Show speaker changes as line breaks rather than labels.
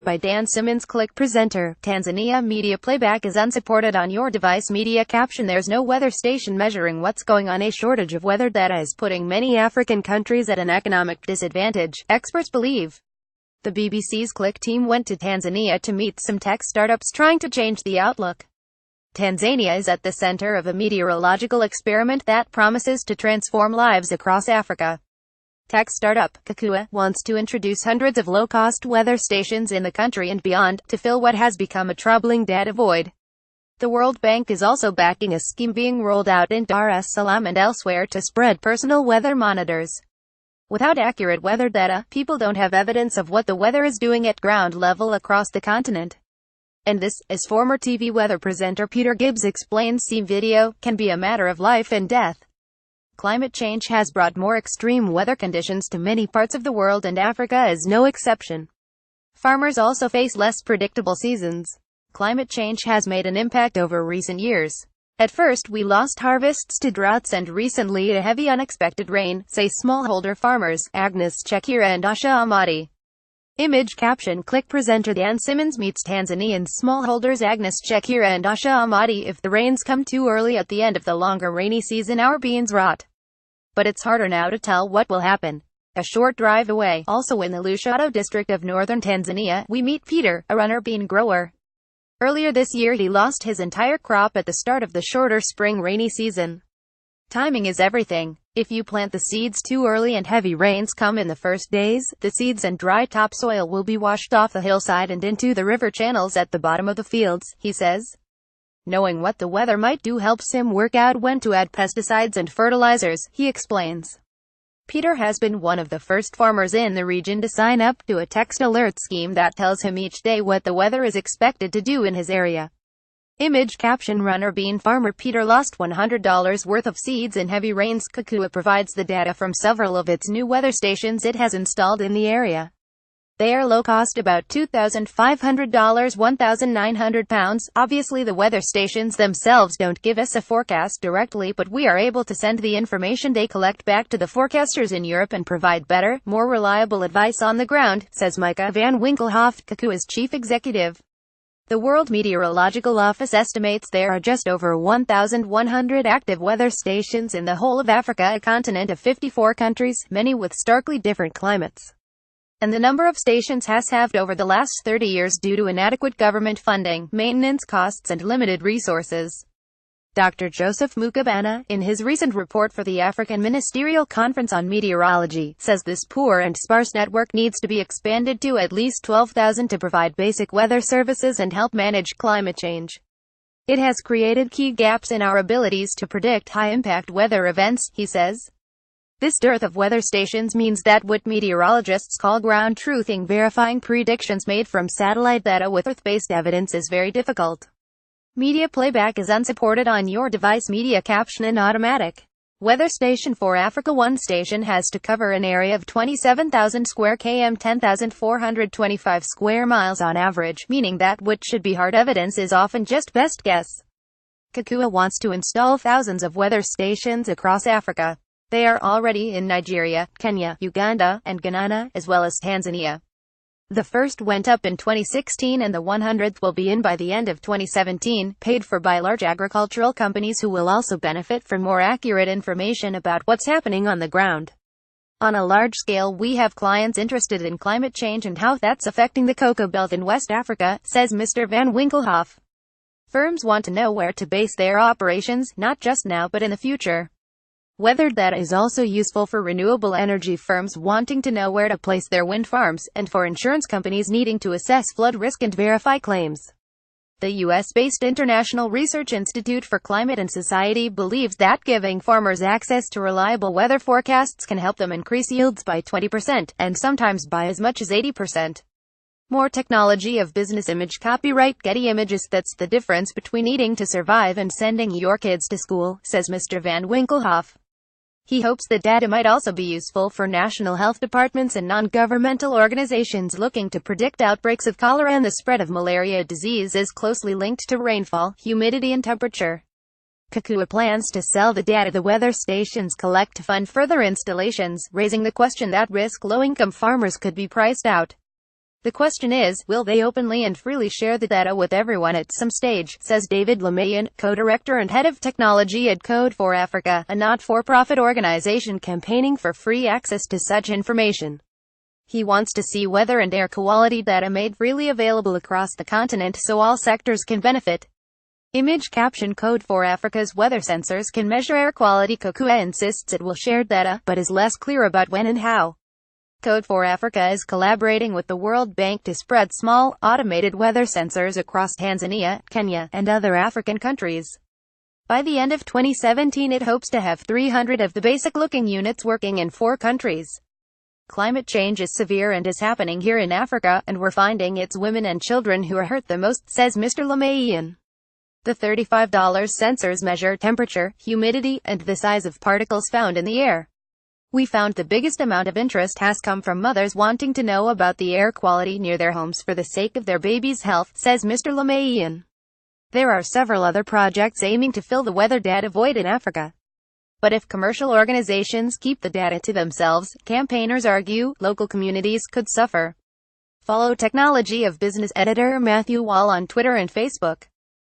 by Dan Simmons Click presenter, Tanzania Media playback is unsupported on your device. Media caption: There's no weather station measuring what's going on. A shortage of weather data is putting many African countries at an economic disadvantage, experts believe. The BBC's Click team went to Tanzania to meet some tech startups trying to change the outlook. Tanzania is at the center of a meteorological experiment that promises to transform lives across Africa. Tech startup Kukua wants to introduce hundreds of low-cost weather stations in the country and beyond, to fill what has become a troubling data void. The World Bank is also backing a scheme being rolled out in Dar es Salaam and elsewhere to spread personal weather monitors. Without accurate weather data, people don't have evidence of what the weather is doing at ground level across the continent. And this, as former TV weather presenter Peter Gibbs explains, see video, can be a matter of life and death. Climate change has brought more extreme weather conditions to many parts of the world, and Africa is no exception. Farmers also face less predictable seasons. Climate change has made an impact over recent years. At first we lost harvests to droughts and recently to heavy unexpected rain, say smallholder farmers, Agnes Chekira and Asha Amadi. Image caption: Click presenter Dan Simmons meets Tanzanian smallholders Agnes Chekira and Asha Amadi. If the rains come too early at the end of the longer rainy season, our beans rot. But it's harder now to tell what will happen. A short drive away, also in the Lushoto district of northern Tanzania, we meet Peter, a runner bean grower. Earlier this year he lost his entire crop at the start of the shorter spring rainy season. Timing is everything. If you plant the seeds too early and heavy rains come in the first days, the seeds and dry topsoil will be washed off the hillside and into the river channels at the bottom of the fields, he says. Knowing what the weather might do helps him work out when to add pesticides and fertilizers, he explains. Peter has been one of the first farmers in the region to sign up to a text alert scheme that tells him each day what the weather is expected to do in his area. Image caption: Runner bean farmer Peter lost $100 worth of seeds in heavy rains. Kukua provides the data from several of its new weather stations it has installed in the area. They are low cost, about $2,500, £1,900. Obviously the weather stations themselves don't give us a forecast directly, but we are able to send the information they collect back to the forecasters in Europe and provide better, more reliable advice on the ground, says Micah van Winkelhoff, Kukua's chief executive. The World Meteorological Office estimates there are just over 1,100 active weather stations in the whole of Africa, a continent of 54 countries, many with starkly different climates. And the number of stations has halved over the last 30 years due to inadequate government funding, maintenance costs and limited resources. Dr. Joseph Mukabana, in his recent report for the African Ministerial Conference on Meteorology, says this poor and sparse network needs to be expanded to at least 12,000 to provide basic weather services and help manage climate change. It has created key gaps in our abilities to predict high-impact weather events, he says. This dearth of weather stations means that what meteorologists call ground truthing, verifying predictions made from satellite data with earth-based evidence, is very difficult. Media playback is unsupported on your device. Media caption and automatic. Weather station for Africa. One station has to cover an area of 27,000 square km, 10,425 square miles on average, meaning that what should be hard evidence is often just best guess. Kukua wants to install thousands of weather stations across Africa. They are already in Nigeria, Kenya, Uganda, and Ghana, as well as Tanzania. The first went up in 2016 and the 100th will be in by the end of 2017, paid for by large agricultural companies who will also benefit from more accurate information about what's happening on the ground. On a large scale, we have clients interested in climate change and how that's affecting the cocoa belt in West Africa, says Mr. Van Winkelhoff. Firms want to know where to base their operations, not just now but in the future. Weather data is also useful for renewable energy firms wanting to know where to place their wind farms, and for insurance companies needing to assess flood risk and verify claims. The US-based International Research Institute for Climate and Society believes that giving farmers access to reliable weather forecasts can help them increase yields by 20%, and sometimes by as much as 80%. More technology of business. Image copyright Getty Images. That's the difference between eating to survive and sending your kids to school, says Mr. Van Winkelhoff. He hopes the data might also be useful for national health departments and non-governmental organizations looking to predict outbreaks of cholera, and the spread of malaria. Disease is closely linked to rainfall, humidity and temperature. Kukua plans to sell the data the weather stations collect to fund further installations, raising the question that risk low-income farmers could be priced out. The question is, will they openly and freely share the data with everyone at some stage, says David Lemayan, co-director and head of technology at Code for Africa, a not-for-profit organization campaigning for free access to such information. He wants to see weather and air quality data made freely available across the continent so all sectors can benefit. Image caption: Code for Africa's weather sensors can measure air quality. Kukua insists it will share data, but is less clear about when and how. Code for Africa is collaborating with the World Bank to spread small, automated weather sensors across Tanzania, Kenya, and other African countries. By the end of 2017 it hopes to have 300 of the basic-looking units working in 4 countries. Climate change is severe and is happening here in Africa, and we're finding it's women and children who are hurt the most, says Mr. Lemayan. The $35 sensors measure temperature, humidity, and the size of particles found in the air. We found the biggest amount of interest has come from mothers wanting to know about the air quality near their homes for the sake of their baby's health, says Mr. Lemayan. There are several other projects aiming to fill the weather data void in Africa. But if commercial organizations keep the data to themselves, campaigners argue, local communities could suffer. Follow Technology of Business editor Matthew Wall on Twitter and Facebook.